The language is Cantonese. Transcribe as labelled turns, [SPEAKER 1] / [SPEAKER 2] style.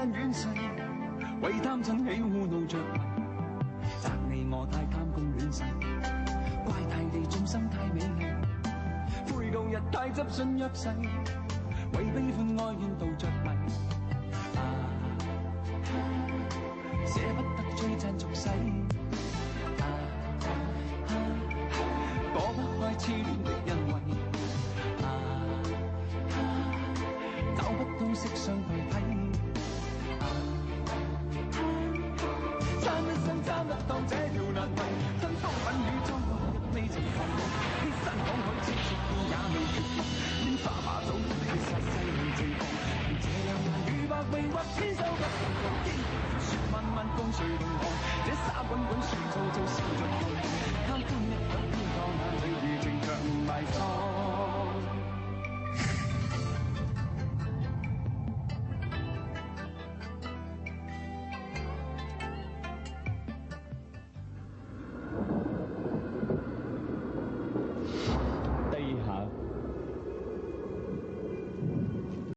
[SPEAKER 1] 間遠逝，為貪嗔喜惡怒着迷，責你我太貪功戀勢，怪大地眾生太美麗，悔舊日太執信約誓，為悲歡哀怨妒着迷，捨不得追讚俗世，躲不開痴戀的欣慰，找不到色相代替，參一生參得當這條難題，真風品與蒼老未曾浮動，天山港海千尺斷也未絕望，拈花把酒血殺世無情狂，這兩眼與百臂或千手不能防，英雪漫漫共誰同航，這沙滾滾船造就笑着